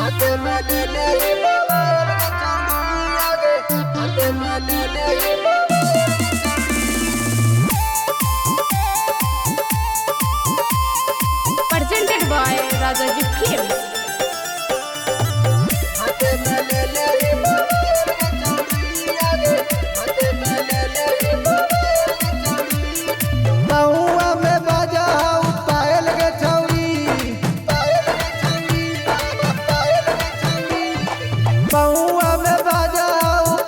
हाथे में ले ले ही मोबाइल के चौड़ी आगे हाथे में ले ले ही presented by Rajaji Films. हाथे में ले ले ही मोबाइल के चौड़ी आगे हाथे में ले ले ही मोबाइल के चौड़ी बहुआ में बाजा पायल के चौड़ी पायल के चौड़ी पायल के चौड़ी बहुआ में बाजा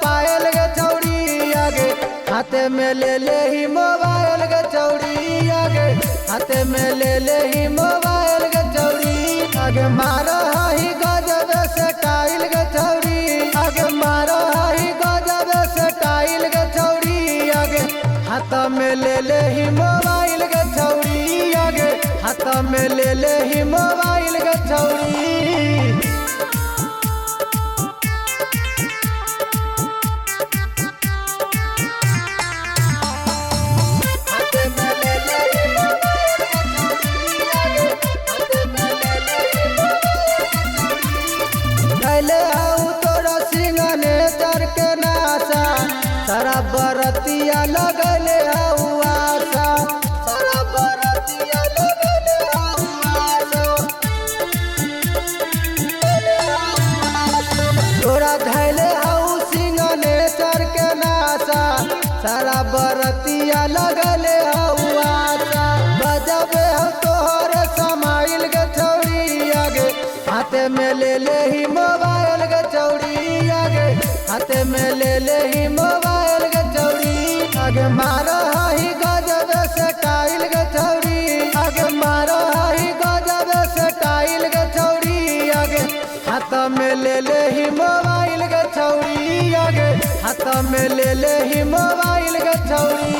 पायल के चौड़ी आगे हाथे में ले ले ही मोबाइल के चौड़ी आगे हाथे में ले ले ही मोबाइल के चौड़ी आगे मारो ही गजब से टाइल के चौड़ी आगे मारो ही गजब से टाइल के चौड़ी आगे हाथ में ले ले ही मोबाइल के चौड़ी आगे हाथ में ले ले ही मोबाइल के चौड़ी सारा बरतिया लगले आशा सारा बरतिया लगले तोरा धैले हाउ सिंगने चर के नासा सारा बरतिया लगले आशा बजबे हम तोहर समाइल के चौड़ी आगे हाथे में ले ले ही मोबाइल के चौड़ी आगे हाथे में ले ले ही मोबाइल के चौड़ी आगे मारो ही गजब से टाइल के चौड़ी आगे मारो ही गजब से टाइल के चौड़ी आगे हाथ में ले ले ही मोबाइल के चौड़ी आगे हाथ में ले ले ही मोबाइल के चौड़ी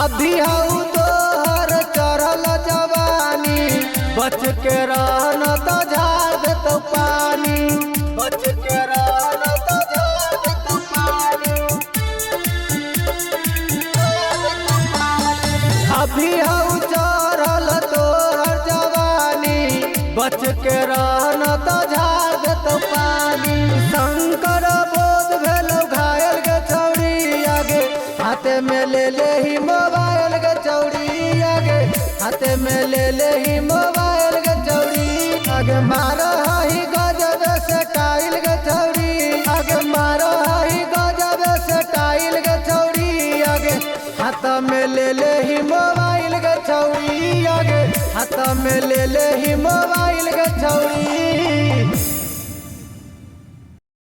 अभी हाउ तोहर चढ़ल जवानी बच के रहना तो झाड़ देतो पानी बच के रहना तो झाड़ देतो पानी अभी हाउ चढ़ल तोहर जवानी बच के रहना तो झाड़ देतो पानी शंकर बोध भेलो घायल के चौड़ी आगे हाथे में ले ले ही मोबाइल के चौड़ी आगे हाथे में ले ले ही मोबाइल के चौड़ी आगे मारो ही गजब से टाइल के चौड़ी आगे मारो ही गजब से टाइल के चौड़ी आगे हाथ में ले ले ही मोबाइल के चौड़ी आगे हाथ में ले ले ही मोबाइल के चौड़ी